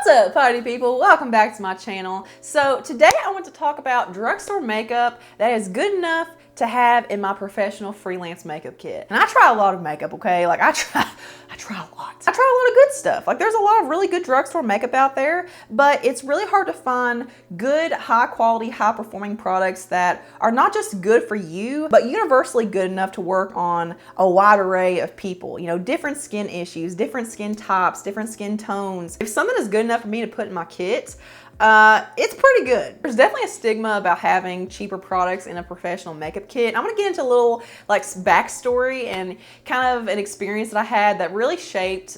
What's up, party people? Welcome back to my channel. So today I want to talk about drugstore makeup that is good enough to have in my professional freelance makeup kit. And I try a lot of makeup, okay? Like I try a lot. I try a lot of good stuff. Like there's a lot of really good drugstore makeup out there, but it's really hard to find good, high quality, high performing products that are not just good for you, but universally good enough to work on a wide array of people. You know, different skin issues, different skin types, different skin tones. If something is good enough for me to put in my kit, it's pretty good. There's definitely a stigma about having cheaper products in a professional makeup kit. I'm gonna get into a little like backstory and kind of an experience that I had that really shaped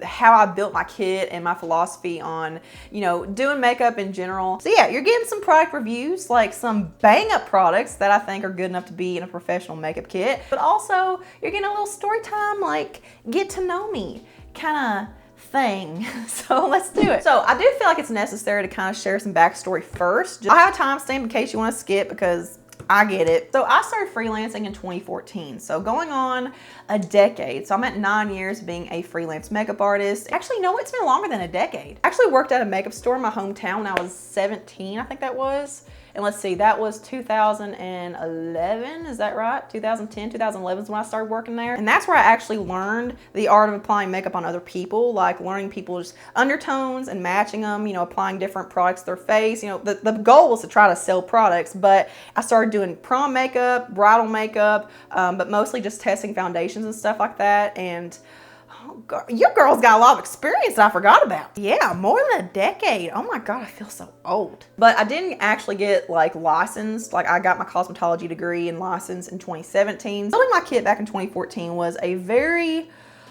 how I built my kit and my philosophy on, you know, doing makeup in general. So yeah, you're getting some product reviews, like some bang up products that I think are good enough to be in a professional makeup kit, but also you're getting a little story time, like get to know me kind of thing. So let's do it. So I do feel like it's necessary to kind of share some backstory first. I have a timestamp in case you want to skip because I get it. So I started freelancing in 2014. So going on a decade. So I'm at 9 years being a freelance makeup artist. Actually, no, it's been longer than a decade. I actually worked at a makeup store in my hometown when I was 17, I think that was. And let's see, that was 2011, is that right? 2010, 2011 is when I started working there. And that's where I actually learned the art of applying makeup on other people, like learning people's undertones and matching them, you know, applying different products to their face. You know, the goal was to try to sell products, but I started doing prom makeup, bridal makeup, but mostly just testing foundations and stuff like that. And your girl's got a lot of experience that I forgot about. Yeah, more than a decade. Oh my God, I feel so old. But I didn't actually get like licensed. Like I got my cosmetology degree and license in 2017. Building my kit back in 2014 was a very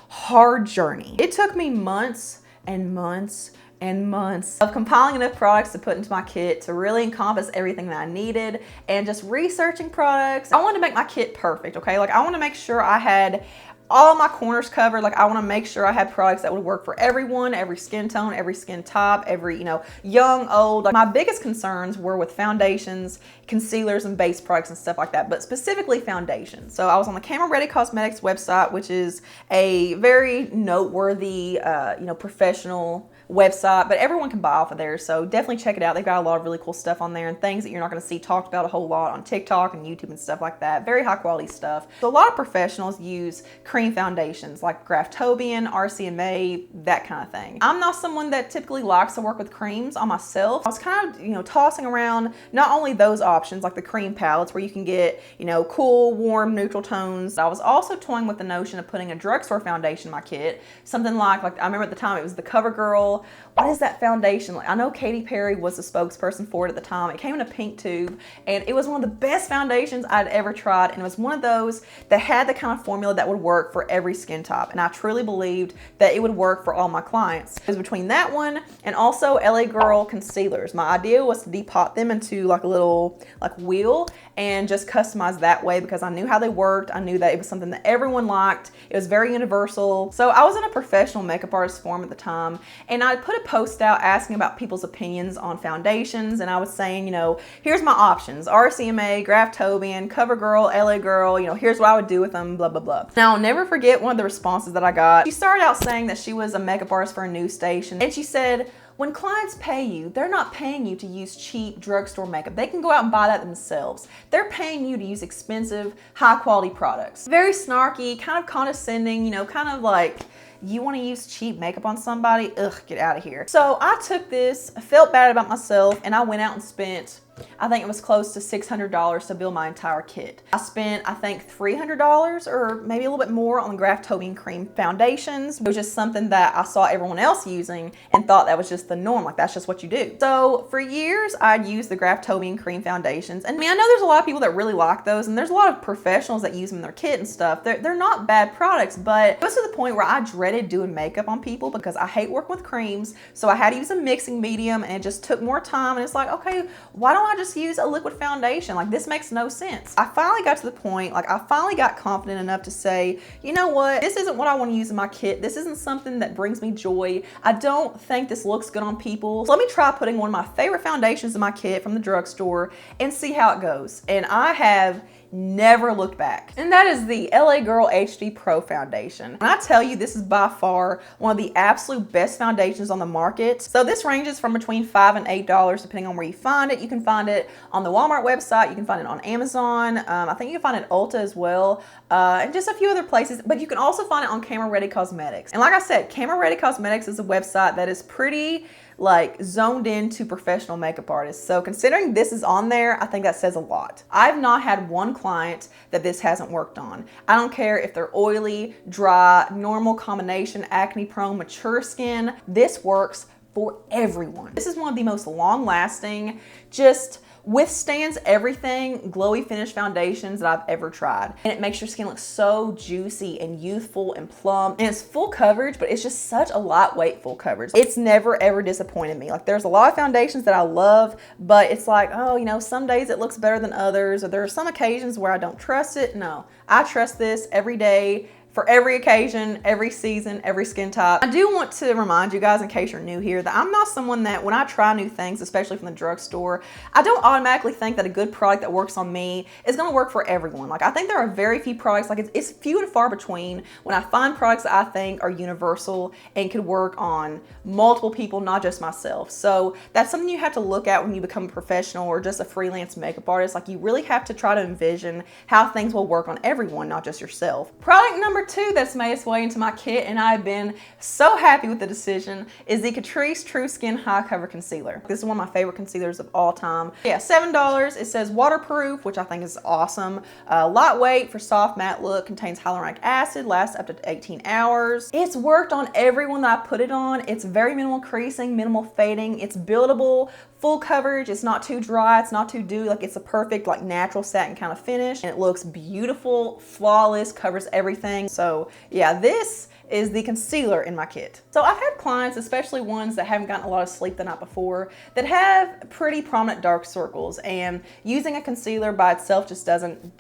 hard journey. It took me months and months and months of compiling enough products to put into my kit to really encompass everything that I needed and just researching products. I wanted to make my kit perfect, okay? Like I want to make sure I had all my corners covered. Like I want to make sure I had products that would work for everyone, every skin tone, every skin type, every, you know, young, old. Like my biggest concerns were with foundations, concealers, and base products and stuff like that, but specifically foundations. So I was on the Camera Ready Cosmetics website, which is a very noteworthy, you know, professional website, but everyone can buy off of there. So definitely check it out. They've got a lot of really cool stuff on there and things that you're not going to see talked about a whole lot on TikTok and YouTube and stuff like that. Very high quality stuff. So a lot of professionals use cream foundations like Graftobian, RCMA, that kind of thing. I'm not someone that typically likes to work with creams on myself. I was kind of, you know, tossing around not only those options like the cream palettes where you can get, you know, cool, warm, neutral tones. I was also toying with the notion of putting a drugstore foundation in my kit. Something like I remember at the time it was the CoverGirl. What is that foundation? Like I know Katy Perry was the spokesperson for it at the time. It came in a pink tube and it was one of the best foundations I'd ever tried. And it was one of those that had the kind of formula that would work for every skin type. And I truly believed that it would work for all my clients. It was between that one and also LA Girl concealers. My idea was to depot them into like a little like wheel and just customize that way because I knew how they worked. I knew that it was something that everyone liked. It was very universal. So I was in a professional makeup artist forum at the time and I put a post out asking about people's opinions on foundations, and I was saying, you know, here's my options: RCMA, Graftobian, CoverGirl, LA Girl, you know, here's what I would do with them, blah, blah, blah. Now, I'll never forget one of the responses that I got. She started out saying that she was a makeup artist for a news station, and she said, when clients pay you, they're not paying you to use cheap drugstore makeup. They can go out and buy that themselves. They're paying you to use expensive, high quality products. Very snarky, kind of condescending, you know, kind of like, you want to use cheap makeup on somebody? Ugh, get out of here. So I took this, I felt bad about myself, and I went out and spent, I think it was close to $600 to build my entire kit. I spent, I think, $300 or maybe a little bit more on the Graftobian cream foundations. It was just something that I saw everyone else using and thought that was just the norm. Like that's just what you do. So for years, I'd used the Graftobian cream foundations. And I mean, I know there's a lot of people that really like those, and there's a lot of professionals that use them in their kit and stuff. They're not bad products, but it was to the point where I dreaded doing makeup on people because I hate working with creams. So I had to use a mixing medium and it just took more time. And it's like, okay, why don't I just use a liquid foundation? Like this makes no sense. I finally got to the point, like I finally got confident enough to say, you know what, this isn't what I want to use in my kit. This isn't something that brings me joy. I don't think this looks good on people. So let me try putting one of my favorite foundations in my kit from the drugstore and see how it goes. And I have never looked back. And that is the LA Girl HD Pro Foundation. And I tell you, this is by far one of the absolute best foundations on the market. So this ranges from between $5 and $8 depending on where you find it. You can find it on the Walmart website, you can find it on Amazon, I think you can find it at Ulta as well, and just a few other places, but you can also find it on Camera Ready Cosmetics. And like I said, Camera Ready Cosmetics is a website that is pretty like zoned into professional makeup artists. So considering this is on there, I think that says a lot. I've not had one client that this hasn't worked on. I don't care if they're oily, dry, normal, combination, acne prone, mature skin, this works for everyone. This is one of the most long lasting, just withstands everything glowy finish foundations that I've ever tried. And it makes your skin look so juicy and youthful and plump. And it's full coverage, but it's just such a lightweight full coverage. It's never ever disappointed me. Like there's a lot of foundations that I love, but it's like, oh, you know, some days it looks better than others, or there are some occasions where I don't trust it. No, I trust this every day, for every occasion, every season, every skin type. I do want to remind you guys, in case you're new here, that I'm not someone that when I try new things, especially from the drugstore, I don't automatically think that a good product that works on me is gonna work for everyone. Like I think there are very few products, like it's few and far between when I find products that I think are universal and could work on multiple people, not just myself. So that's something you have to look at when you become a professional or just a freelance makeup artist. Like you really have to try to envision how things will work on everyone, not just yourself. Product number 2 that's made its way into my kit, and I've been so happy with the decision, is the Catrice True Skin High Cover Concealer. This is one of my favorite concealers of all time. Yeah, $7. It says waterproof, which I think is awesome. Lightweight for soft matte look, contains hyaluronic acid, lasts up to 18 hours. It's worked on everyone that I put it on. It's very minimal creasing, minimal fading. It's buildable, full coverage. It's not too dry, it's not too dewy. Like it's a perfect like natural satin kind of finish, and it looks beautiful, flawless, covers everything. So yeah, this is the concealer in my kit. So I've had clients, especially ones that haven't gotten a lot of sleep the night before, that have pretty prominent dark circles, and using a concealer by itself just doesn't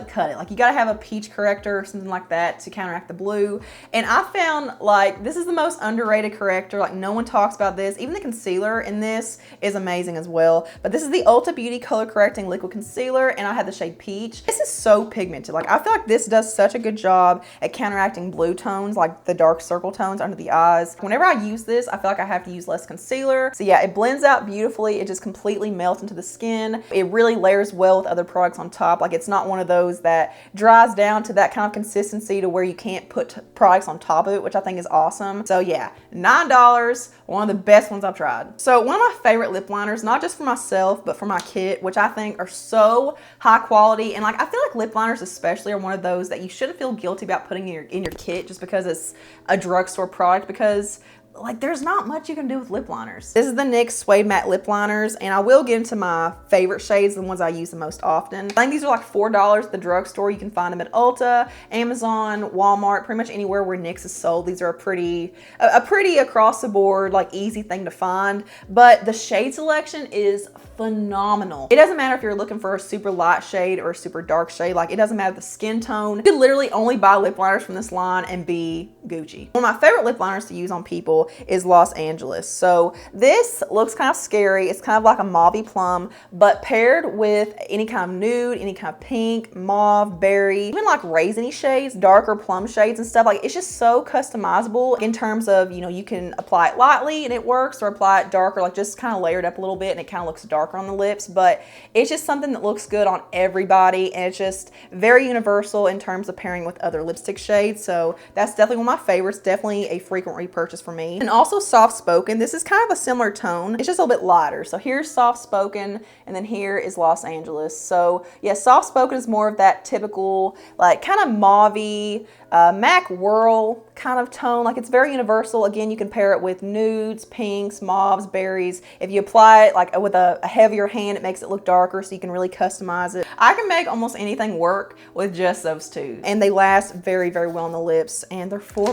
cut it. Like you gotta have a peach corrector or something like that to counteract the blue. And I found like this is the most underrated corrector. Like no one talks about this. Even the concealer in this is amazing as well. But this is the Ulta Beauty Color Correcting Liquid Concealer, and I have the shade Peach. This is so pigmented. Like I feel like this does such a good job at counteracting blue tones, like the dark circle tones under the eyes. Whenever I use this, I feel like I have to use less concealer. So yeah, it blends out beautifully. It just completely melts into the skin. It really layers well with other products on top. Like it's not one of those that dries down to that kind of consistency to where you can't put products on top of it, which I think is awesome. So yeah, $9, one of the best ones I've tried. So one of my favorite lip liners, not just for myself, but for my kit, which I think are so high quality. And like, I feel like lip liners especially are one of those that you shouldn't feel guilty about putting in your kit just because it's a drugstore product, because like there's not much you can do with lip liners. This is the NYX Suede Matte Lip Liners, and I will get into my favorite shades, the ones I use the most often. I think these are like $4 at the drugstore. You can find them at Ulta, Amazon, Walmart, pretty much anywhere where NYX is sold. These are a pretty across the board, like easy thing to find, but the shade selection is phenomenal. It doesn't matter if you're looking for a super light shade or a super dark shade. Like it doesn't matter the skin tone. You could literally only buy lip liners from this line and be Gucci. One of my favorite lip liners to use on people is Los Angeles. So this looks kind of scary. It's kind of like a mauve plum, but paired with any kind of nude, any kind of pink, mauve, berry, even like raisiny shades, darker plum shades and stuff. Like it's just so customizable in terms of, you know, you can apply it lightly and it works, or apply it darker, like just kind of layered up a little bit and it kind of looks darker on the lips. But it's just something that looks good on everybody, and it's just very universal in terms of pairing with other lipstick shades. So that's definitely one of my favorites, definitely a frequent repurchase for me. And also Soft Spoken. This is kind of a similar tone. It's just a little bit lighter. So here's Soft Spoken, and then here is Los Angeles. So yeah, Soft Spoken is more of that typical like kind of mauve-y, MAC Whirl kind of tone. Like it's very universal. Again, you can pair it with nudes, pinks, mauves, berries. If you apply it like with a heavier hand, it makes it look darker, so you can really customize it. I can make almost anything work with just those two, and they last very, very well on the lips, and they're $4.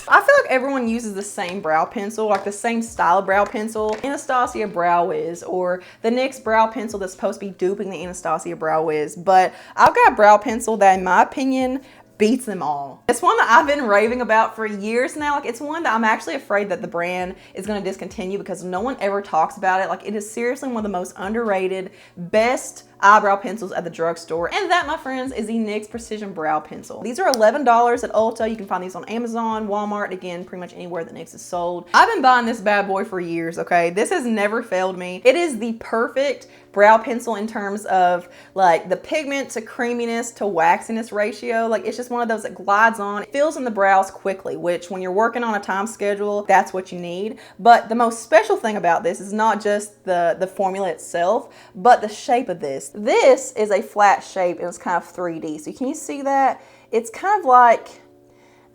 I feel like everyone uses the same brow pencil, like the same style of brow pencil, Anastasia Brow Wiz, or the NYX brow pencil that's supposed to be duping the Anastasia Brow Wiz. But I've got a brow pencil that, in my opinion, beats them all. It's one that I've been raving about for years now. Like it's one that I'm actually afraid that the brand is going to discontinue because no one ever talks about it. Like it is seriously one of the most underrated, best eyebrow pencils at the drugstore. And that, my friends, is the NYX Precision Brow Pencil. These are $11 at Ulta. You can find these on Amazon, Walmart, again, pretty much anywhere that NYX is sold. I've been buying this bad boy for years, okay? This has never failed me. It is the perfect brow pencil in terms of like the pigment to creaminess to waxiness ratio. Like it's just one of those that glides on, it fills in the brows quickly, which when you're working on a time schedule, that's what you need. But the most special thing about this is not just the formula itself, but the shape of this. This is a flat shape and it's kind of 3D. So can you see that? It's kind of like,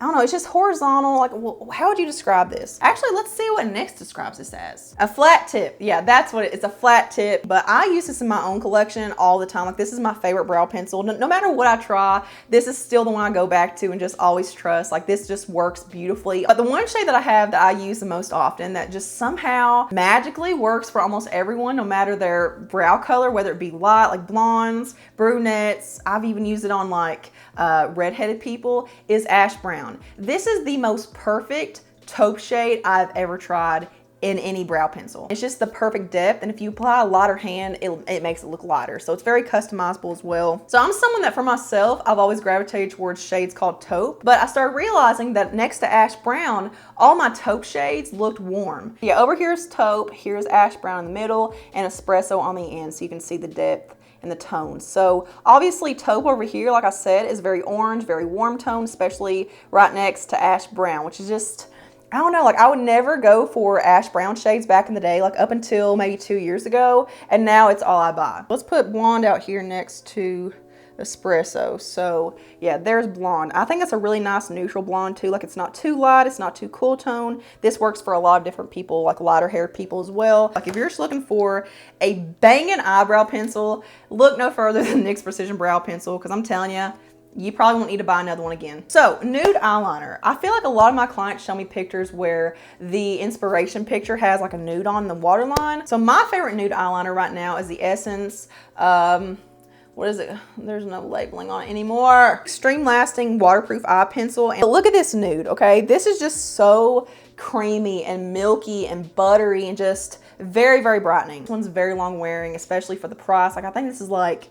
I don't know, it's just horizontal. Like, well, how would you describe this? Actually, let's see what NYX describes this as. A flat tip. Yeah, that's what it's a flat tip. But I use this in my own collection all the time. Like, this is my favorite brow pencil. No matter what I try, this is still the one I go back to and just always trust. Like, this just works beautifully. But the one shade that I have that I use the most often that just somehow magically works for almost everyone, no matter their brow color, whether it be light, like blondes, brunettes. I've even used it on like redheaded people, is Ash Brown. This is the most perfect taupe shade I've ever tried in any brow pencil. It's just the perfect depth, and if you apply a lighter hand, it makes it look lighter. So it's very customizable as well. So I'm someone that for myself, I've always gravitated towards shades called taupe, but I started realizing that next to Ash Brown, all my taupe shades looked warm. Yeah, over here is taupe, here's Ash Brown in the middle, and espresso on the end, so you can see the depth and the tones. So obviously taupe over here, like I said, is very orange, very warm tone, especially right next to Ash Brown, which is just, I don't know, like I would never go for Ash Brown shades back in the day, like up until maybe 2 years ago, and now it's all I buy. Let's put blonde out here next to espresso. So yeah, there's blonde. I think it's a really nice neutral blonde too. Like it's not too light, it's not too cool tone. This works for a lot of different people, like lighter haired people as well. Like if you're just looking for a banging eyebrow pencil, look no further than NYX Precision Brow Pencil, because I'm telling you, you probably won't need to buy another one again. So nude eyeliner. I feel like a lot of my clients show me pictures where the inspiration picture has like a nude on the waterline. So my favorite nude eyeliner right now is the Essence, what is it? There's no labeling on it anymore. Extreme Lasting Waterproof Eye Pencil. And look at this nude, okay? This is just so creamy and milky and buttery and just very, very brightening. This one's very long wearing, especially for the price. Like I think this is like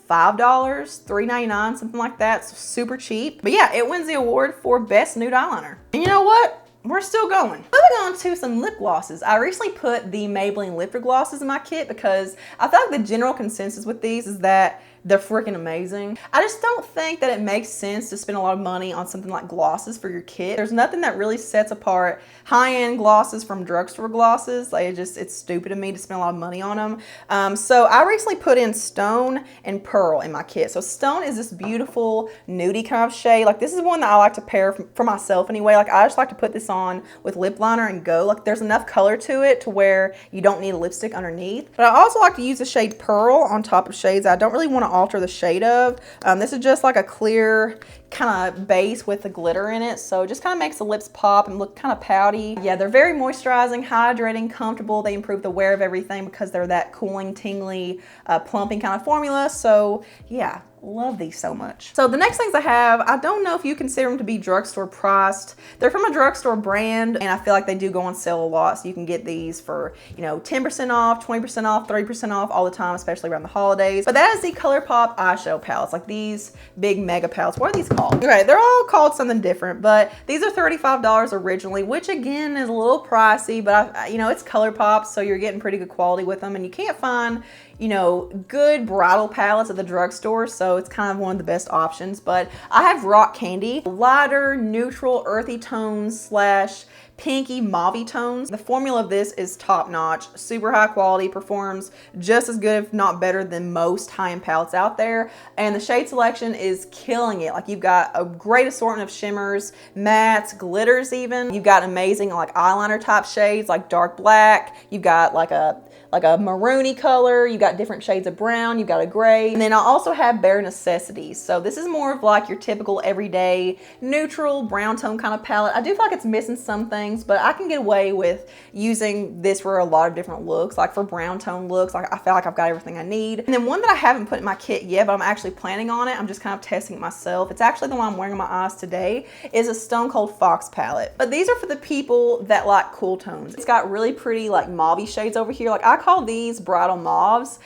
$5, $3.99, something like that. So super cheap. But yeah, it wins the award for best nude eyeliner. And you know what? We're still going. Moving on to some lip glosses. I recently put the Maybelline lip glosses in my kit because I feel like the general consensus with these is that they're freaking amazing. I just don't think that it makes sense to spend a lot of money on something like glosses for your kit. There's nothing that really sets apart high-end glosses from drugstore glosses. Like it's stupid to me to spend a lot of money on them. So I recently put in Stone and Pearl in my kit. So Stone is this beautiful nudie kind of shade. Like this is one that I like to pair for myself anyway. Like I just like to put this on with lip liner and go. Like there's enough color to it to where you don't need a lipstick underneath. But I also like to use the shade Pearl on top of shades I don't really want to alter the shade of. This is just like a clear kind of base with the glitter in it, so it just kind of makes the lips pop and look kind of pouty. Yeah, they're very moisturizing, hydrating, comfortable. They improve the wear of everything because they're that cooling, tingly, plumping kind of formula. So yeah, love these so much. So the next things I have, I don't know if you consider them to be drugstore priced. They're from a drugstore brand, and I feel like they do go on sale a lot, so you can get these for, you know, 10% off, 20% off, 30% off all the time, especially around the holidays. But that is the ColourPop eyeshadow palettes, like these big mega palettes. What are these called? Okay, they're all called something different, but these are $35 originally, which again is a little pricey, but you know, it's ColourPop, so you're getting pretty good quality with them, and you can't find, you know, good bridal palettes at the drugstore, so it's kind of one of the best options. But I have Rock Candy, lighter, neutral, earthy tones slash pinky mauvey tones. The formula of this is top notch, super high quality, performs just as good if not better than most high-end palettes out there, and the shade selection is killing it. Like you've got a great assortment of shimmers, mattes, glitters even. You've got amazing like eyeliner type shades like dark black. You've got like a maroony color, you've got different shades of brown, you've got a gray, and then I also have Bare Necessities. So this is more of like your typical everyday neutral brown tone kind of palette. I do feel like it's missing some things, but I can get away with using this for a lot of different looks. Like for brown tone looks, like I feel like I've got everything I need. And then one that I haven't put in my kit yet, but I'm actually planning on it, I'm just kind of testing it myself. It's actually the one I'm wearing on my eyes today, is a Stone Cold Fox palette. But these are for the people that like cool tones. It's got really pretty like mauvey shades over here. Like I call these bridal mauves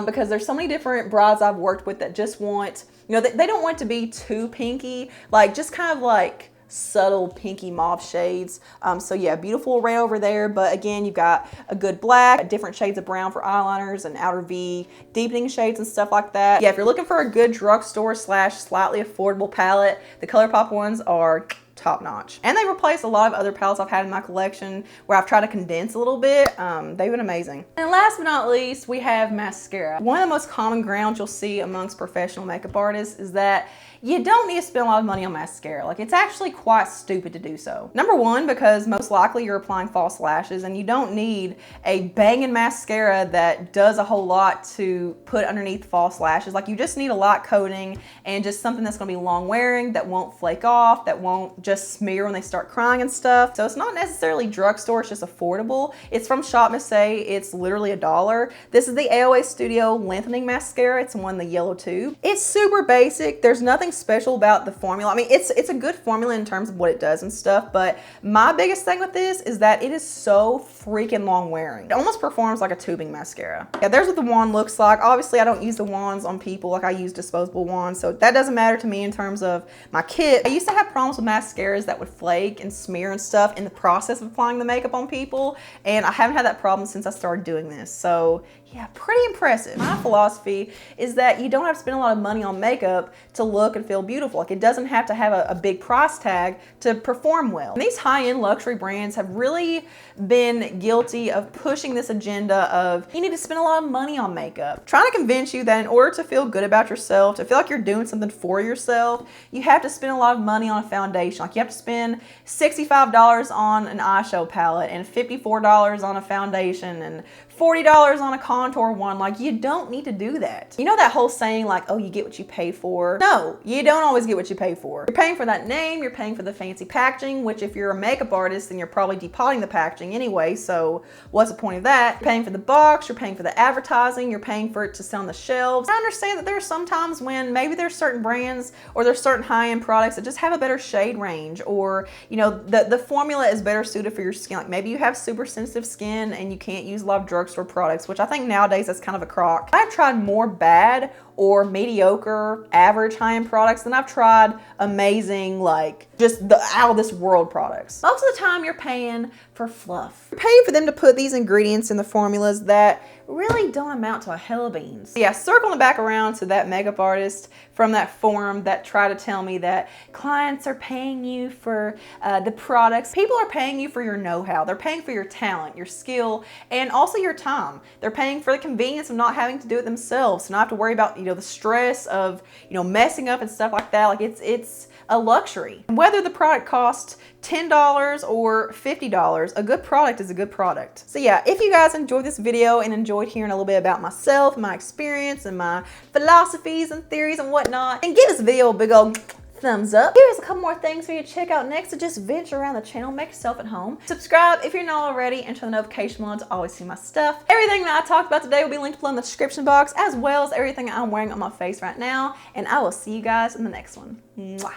because there's so many different brides I've worked with that just want, you know, they don't want it to be too pinky, like just kind of like subtle pinky mauve shades. So yeah, beautiful red over there, but again, you've got a good black, different shades of brown for eyeliners and outer V, deepening shades and stuff like that. Yeah, if you're looking for a good drugstore slash slightly affordable palette, the ColourPop ones are top notch. And they replace a lot of other palettes I've had in my collection where I've tried to condense a little bit. They've been amazing. And last but not least, we have mascara. One of the most common grounds you'll see amongst professional makeup artists is that you don't need to spend a lot of money on mascara. Like, it's actually quite stupid to do so. Number one, because most likely you're applying false lashes and you don't need a banging mascara that does a whole lot to put underneath false lashes. Like, you just need a light coating and just something that's gonna be long wearing, that won't flake off, that won't just smear when they start crying and stuff. So it's not necessarily drugstore, it's just affordable. It's from Shop Miss A, it's literally $1. This is the AOA Studio Lengthening Mascara. It's one in the yellow tube. It's super basic. There's nothing special about the formula. I mean, it's a good formula in terms of what it does and stuff, but my biggest thing with this is that it is so freaking long wearing. It almost performs like a tubing mascara. Yeah, there's what the wand looks like. Obviously, I don't use the wands on people, like I use disposable wands, so that doesn't matter to me in terms of my kit. I used to have problems with mascaras that would flake and smear and stuff in the process of applying the makeup on people, and I haven't had that problem since I started doing this. So yeah, pretty impressive. My philosophy is that you don't have to spend a lot of money on makeup to look and feel beautiful. Like, it doesn't have to have a big price tag to perform well. And these high-end luxury brands have really been guilty of pushing this agenda of you need to spend a lot of money on makeup, trying to convince you that in order to feel good about yourself, to feel like you're doing something for yourself, you have to spend a lot of money on a foundation. Like, you have to spend $65 on an eyeshadow palette and $54 on a foundation and $40 on a contour one. Like, you don't need to do that. You know that whole saying, like, oh, you get what you pay for? No, you don't always get what you pay for. You're paying for that name, you're paying for the fancy packaging, which if you're a makeup artist, then you're probably depotting the packaging anyway, so what's the point of that? You're paying for the box, you're paying for the advertising, you're paying for it to sell on the shelves. I understand that there are some times when maybe there's certain brands or there's certain high-end products that just have a better shade range, or, you know, the formula is better suited for your skin. Like, maybe you have super sensitive skin and you can't use a lot of drugstore products, which I think nowadays that's kind of a crock. I've tried more bad or mediocre, average high-end products than I've tried amazing, like just the out of this world products. Most of the time you're paying for fluff. You're paying for them to put these ingredients in the formulas that really don't amount to a hell of beans. Yeah, circling back around to that makeup artist from that forum that tried to tell me that clients are paying you for the products. People are paying you for your know-how. They're paying for your talent, your skill, and also your time. They're paying for the convenience of not having to do it themselves, to not have to worry about, you know, the stress of, you know, messing up and stuff like that. Like, it's a luxury. Whether the product costs $10 or $50, a good product is a good product. So yeah, if you guys enjoyed this video and enjoyed hearing a little bit about myself, my experience, and my philosophies and theories and whatnot, then give this video a big old thumbs up. Here's a couple more things for you to check out next to just venture around the channel, make yourself at home. Subscribe if you're not already, and turn the notification bell to always see my stuff. Everything that I talked about today will be linked below in the description box, as well as everything I'm wearing on my face right now, and I will see you guys in the next one. Mwah.